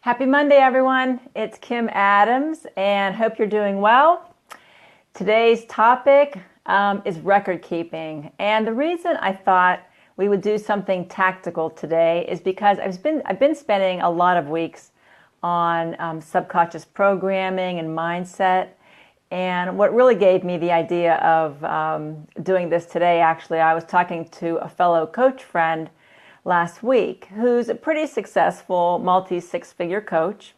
Happy Monday, everyone. It's Kim Adams, and hope you're doing well. Today's topic is record keeping, and the reason I thought we would do something tactical today is because I've been spending a lot of weeks on subconscious programming and mindset. And what really gave me the idea of doing this today, actually, I was talking to a fellow coach friend last week who's a pretty successful multi-six-figure coach.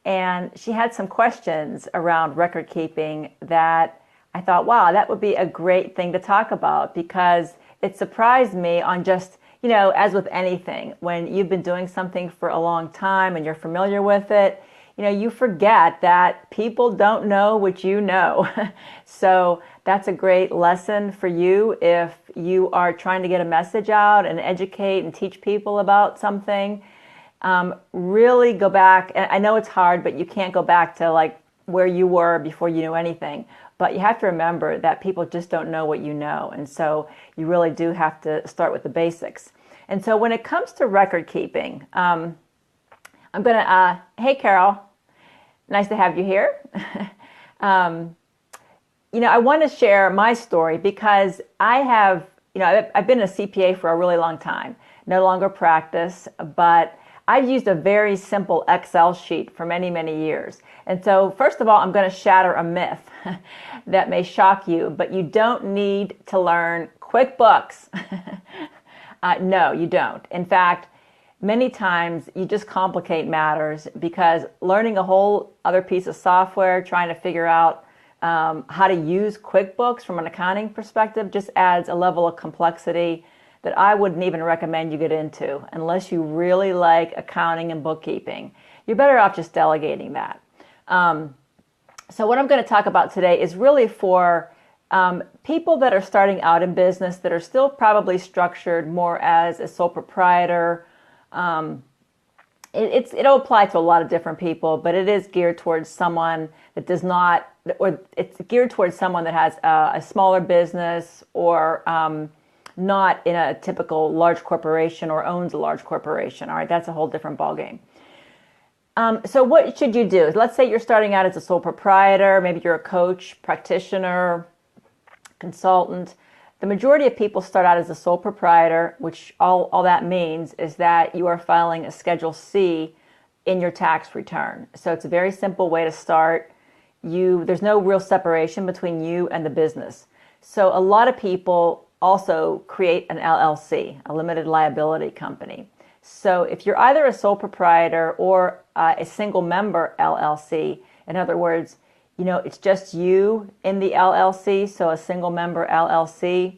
And she had some questions around record keeping that I thought, wow, that would be a great thing to talk about, because it surprised me on just, as with anything, when you've been doing something for a long time and you're familiar with it, you forget that people don't know what you know. So that's a great lesson for you if you are trying to get a message out and educate and teach people about something. Really go back, and I know it's hard, but you can't go back to like where you were before you knew anything. But you have to remember that people just don't know what you know. And so you really do have to start with the basics. And so when it comes to record keeping, I'm going to, hey, Carol, nice to have you here. I want to share my story because I have, I've been a CPA for a really long time, no longer practice, but I've used a very simple Excel sheet for many, many years. And so first of all, I'm going to shatter a myth that may shock you, but you don't need to learn QuickBooks. No, you don't. In fact, many times you just complicate matters because learning a whole other piece of software, trying to figure out how to use QuickBooks from an accounting perspective just adds a level of complexity that I wouldn't even recommend you get into unless you really like accounting and bookkeeping. You're better off just delegating that. So what I'm going to talk about today is really for people that are starting out in business that are still probably structured more as a sole proprietor. It'll apply to a lot of different people, but it is geared towards someone that does not, or it's geared towards someone that has a smaller business or not in a typical large corporation or owns a large corporation. All right, that's a whole different ballgame. So what should you do? Let's say you're starting out as a sole proprietor, maybe you're a coach, practitioner, consultant. The majority of people start out as a sole proprietor, which all that means is that you are filing a Schedule C in your tax return. So it's a very simple way to start. There's no real separation between you and the business. So a lot of people also create an LLC, a limited liability company. So if you're either a sole proprietor or a single member LLC, in other words, it's just you in the LLC, so a single member LLC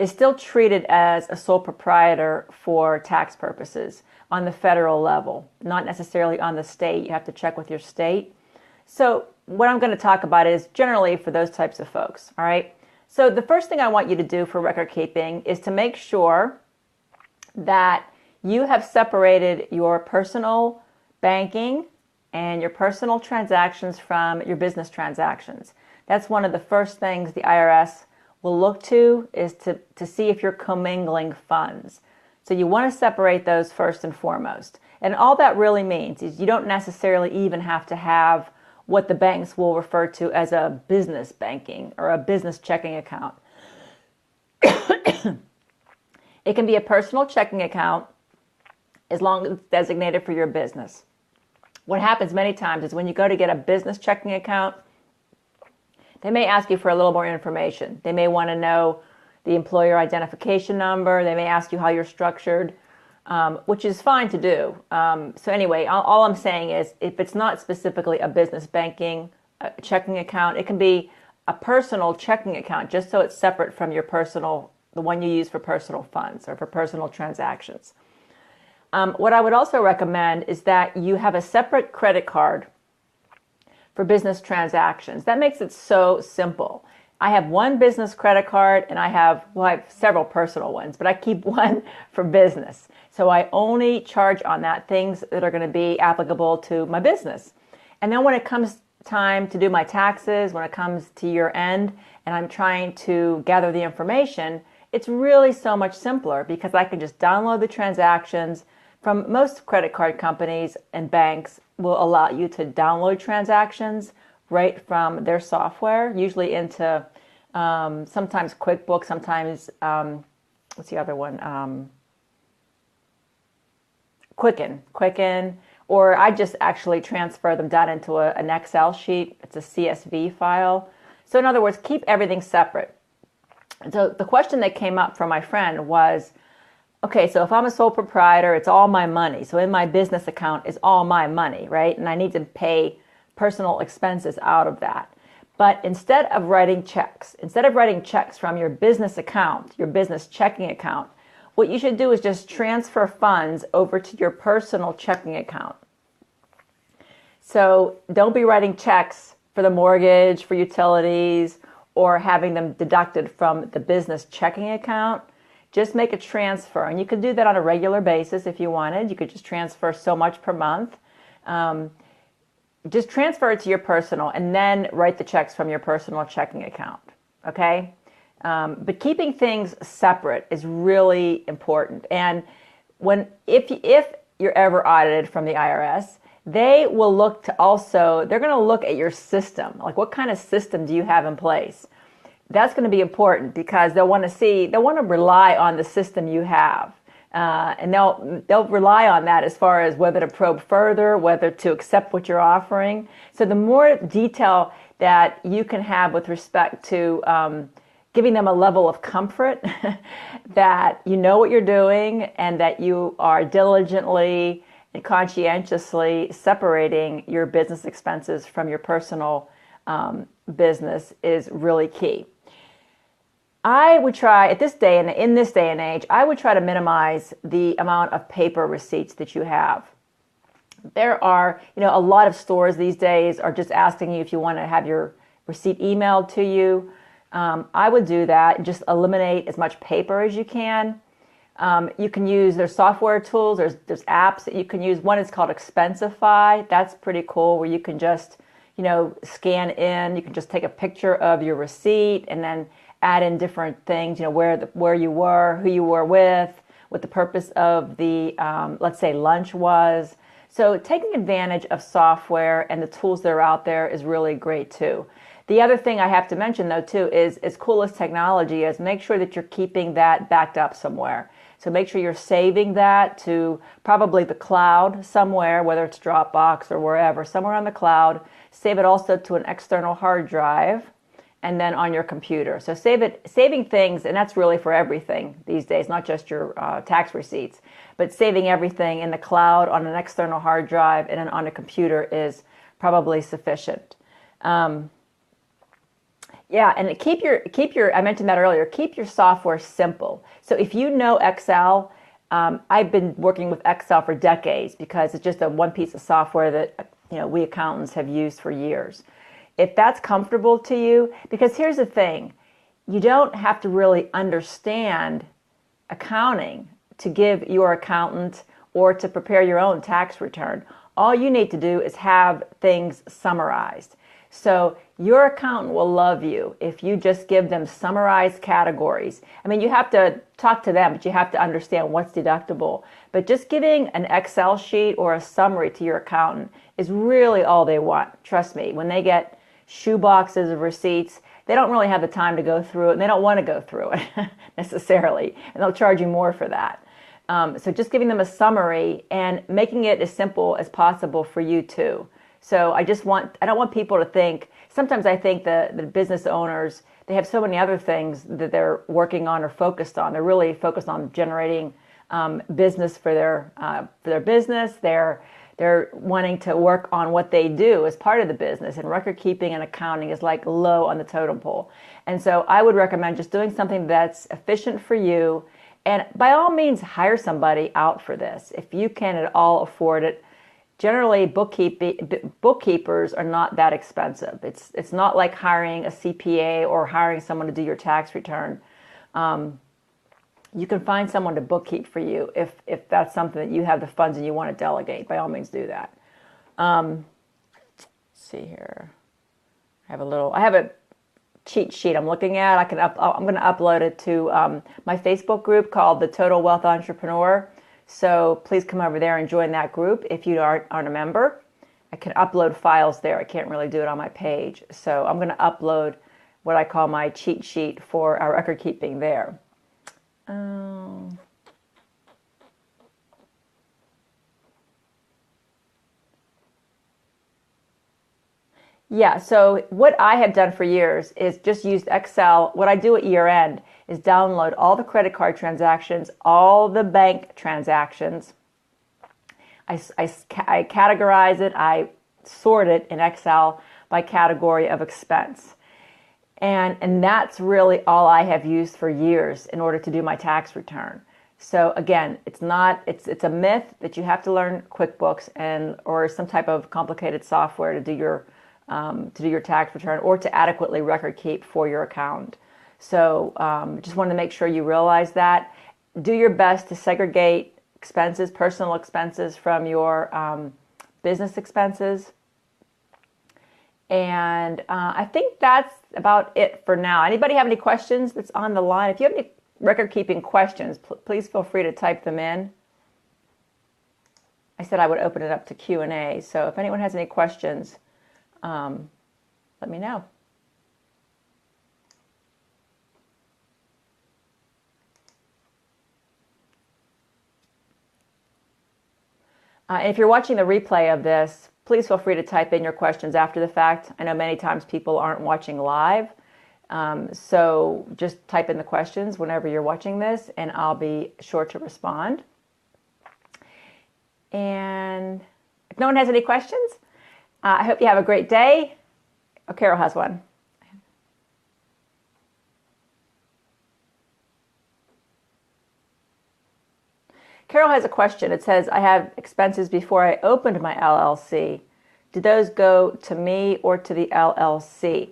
is still treated as a sole proprietor for tax purposes on the federal level, not necessarily on the state. You have to check with your state. So what I'm going to talk about is generally for those types of folks, all right? So the first thing I want you to do for record keeping is to make sure that you have separated your personal banking and your personal transactions from your business transactions. That's one of the first things the IRS will look to, is to see if you're commingling funds. So you want to separate those first and foremost. And all that really means is you don't necessarily even have to have what the banks will refer to as a business banking or a business checking account. It can be a personal checking account as long as it's designated for your business. What happens many times is when you go to get a business checking account, they may ask you for a little more information. They may want to know the employer identification number. They may ask you how you're structured, which is fine to do. So anyway, all I'm saying is if it's not specifically a business banking checking account, it can be a personal checking account, just so it's separate from your personal, the one you use for personal funds or for personal transactions. What I would also recommend is that you have a separate credit card for business transactions. That makes it so simple. I have one business credit card and I have several personal ones, but I keep one for business. So I only charge on that things that are going to be applicable to my business. And then when it comes time to do my taxes, when it comes to year end and I'm trying to gather the information, it's really so much simpler because I can just download the transactions from most credit card companies and banks will allow you to download transactions right from their software, usually into sometimes QuickBooks, sometimes, what's the other one? Quicken, or I just actually transfer them down into an Excel sheet. It's a CSV file. So in other words, keep everything separate. So the question that came up from my friend was, okay, so if I'm a sole proprietor, it's all my money. So in my business account is all my money, right? And I need to pay personal expenses out of that. But instead of writing checks from your business account, your business checking account, what you should do is just transfer funds over to your personal checking account. So don't be writing checks for the mortgage, for utilities, or having them deducted from the business checking account. Just make a transfer. And you could do that on a regular basis if you wanted. You could just transfer so much per month. Just transfer it to your personal and then write the checks from your personal checking account. Okay? But keeping things separate is really important. And if you're ever audited from the IRS, they will look to they're going to look at your system. Like, what kind of system do you have in place? That's going to be important because they'll want to rely on the system you have. And they'll rely on that as far as whether to probe further, whether to accept what you're offering. So the more detail that you can have with respect to giving them a level of comfort that you know what you're doing and that you are diligently and conscientiously separating your business expenses from your personal business is really key. I would try in this day and age, I would try to minimize the amount of paper receipts that you have. There are, a lot of stores these days are just asking you if you want to have your receipt emailed to you. I would do that and just eliminate as much paper as you can. You can use their software tools. There's apps that you can use. One is called Expensify. That's pretty cool, where you can just, scan in. You can just take a picture of your receipt and then add in different things, where you were, who you were with, what the purpose of the, let's say, lunch was. So taking advantage of software and the tools that are out there is really great too. The other thing I have to mention, though, too, is as cool as technology is, make sure that you're keeping that backed up somewhere. So make sure you're saving that to probably the cloud somewhere, whether it's Dropbox or wherever, somewhere on the cloud. Save it also to an external hard drive and then on your computer. So saving things, and that's really for everything these days, not just your tax receipts, but saving everything in the cloud on an external hard drive and then on a computer is probably sufficient. Yeah, and keep your, I mentioned that earlier, keep your software simple. So if you know Excel, I've been working with Excel for decades because it's just one piece of software that, we accountants have used for years. If that's comfortable to you, because here's the thing, you don't have to really understand accounting to give your accountant or to prepare your own tax return. All you need to do is have things summarized. So your accountant will love you if you just give them summarized categories. I mean, you have to talk to them, but you have to understand what's deductible. But just giving an Excel sheet or a summary to your accountant is really all they want. Trust me, when they get shoe boxes of receipts, they don't really have the time to go through it, and they don't want to go through it necessarily, and they'll charge you more for that. So just giving them a summary and making it as simple as possible for you too. So I don't want people to think, sometimes I think the business owners, they have so many other things that they're working on or focused on. They're really focused on generating business for their business. They're wanting to work on what they do as part of the business, and record keeping and accounting is like low on the totem pole. And so I would recommend just doing something that's efficient for you, and by all means hire somebody out for this if you can at all afford it. Generally, bookkeepers are not that expensive. It's not like hiring a CPA or hiring someone to do your tax return. You can find someone to bookkeep for you if that's something that you have the funds and you want to delegate. By all means, do that. Let's see here. I have a cheat sheet I'm looking at. I'm going to upload it to my Facebook group called the Total Wealth Entrepreneur. So please come over there and join that group if you aren't a member. I can upload files there. I can't really do it on my page. So I'm going to upload what I call my cheat sheet for our record keeping there. Yeah, so what I have done for years is just used Excel. What I do at year end is download all the credit card transactions, all the bank transactions. I categorize it, I sort it in Excel by category of expense. And that's really all I have used for years in order to do my tax return. So again, it's a myth that you have to learn QuickBooks or some type of complicated software to do your tax return or to adequately record keep for your account. So just wanted to make sure you realize that. Do your best to segregate expenses, personal expenses from your business expenses. And I think that's about it for now. Anybody have any questions that's on the line? If you have any record keeping questions, please feel free to type them in. I said I would open it up to Q&A. So if anyone has any questions, let me know. If you're watching the replay of this, please feel free to type in your questions after the fact. I know many times people aren't watching live, so just type in the questions whenever you're watching this, and I'll be sure to respond. And if no one has any questions, I hope you have a great day. Oh, Carol has one. Carol has a question. It says, I have expenses before I opened my LLC. Do those go to me or to the LLC?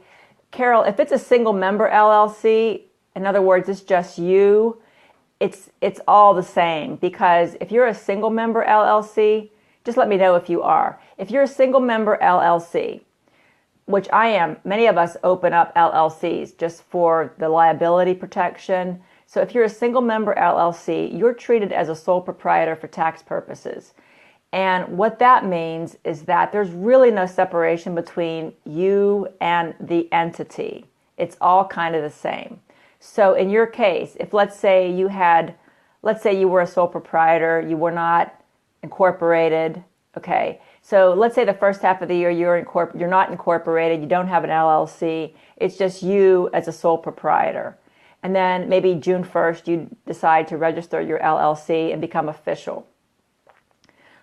Carol, if it's a single member LLC, in other words, it's just you, it's all the same, because if you're a single member LLC, just let me know if you are. If you're a single member LLC, which I am, many of us open up LLCs just for the liability protection. So if you're a single member LLC, you're treated as a sole proprietor for tax purposes. And what that means is that there's really no separation between you and the entity. It's all kind of the same. So in your case, if let's say you were a sole proprietor, you were not incorporated, okay? So let's say the first half of the year you're not incorporated, you don't have an LLC, it's just you as a sole proprietor. And then maybe June 1st, you decide to register your LLC and become official.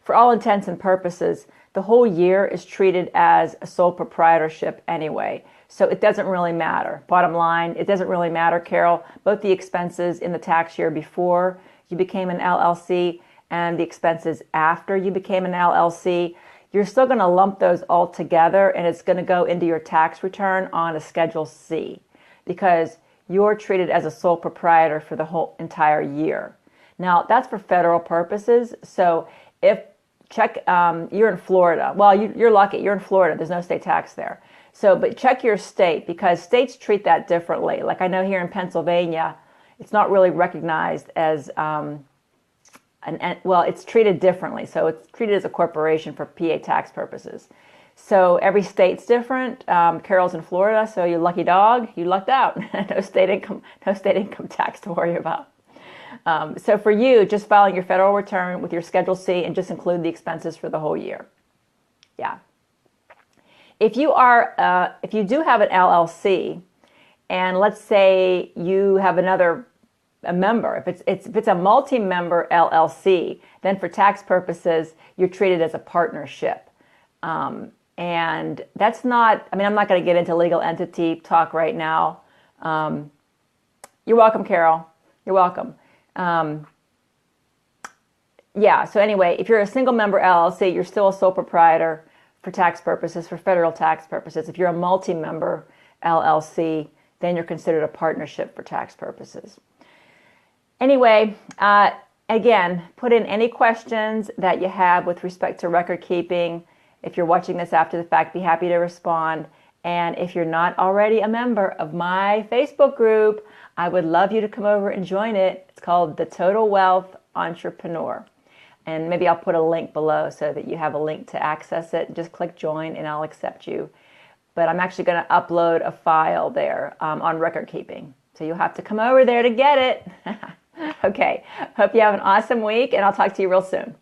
For all intents and purposes, the whole year is treated as a sole proprietorship anyway. So it doesn't really matter. Bottom line, it doesn't really matter, Carol. Both the expenses in the tax year before you became an LLC and the expenses after you became an LLC, you're still going to lump those all together, and it's going to go into your tax return on a Schedule C, because you're treated as a sole proprietor for the whole entire year. Now, that's for federal purposes. So you're in Florida. Well, you're lucky. You're in Florida. There's no state tax there. So, but check your state, because states treat that differently. Like I know here in Pennsylvania, it's not really recognized as, it's treated differently. So it's treated as a corporation for PA tax purposes. So every state's different. Carol's in Florida, so you lucky dog, you lucked out. No state income tax to worry about. So for you, just filing your federal return with your Schedule C and just include the expenses for the whole year. Yeah. If you do have an LLC, and let's say you have a member, if it's a multi-member LLC, then for tax purposes, you're treated as a partnership. And that's not, I'm not going to get into legal entity talk right now. You're welcome, Carol. You're welcome. Yeah, so anyway, if you're a single member LLC, you're still a sole proprietor for tax purposes, for federal tax purposes. If you're a multi-member LLC, then you're considered a partnership for tax purposes. Anyway, again, put in any questions that you have with respect to record keeping. If you're watching this after the fact, be happy to respond. And if you're not already a member of my Facebook group, I would love you to come over and join it. It's called The Total Wealth Entrepreneur. And maybe I'll put a link below so that you have a link to access it. Just click join and I'll accept you. But I'm actually going to upload a file there on record keeping. So you'll have to come over there to get it. Okay. Hope you have an awesome week, and I'll talk to you real soon.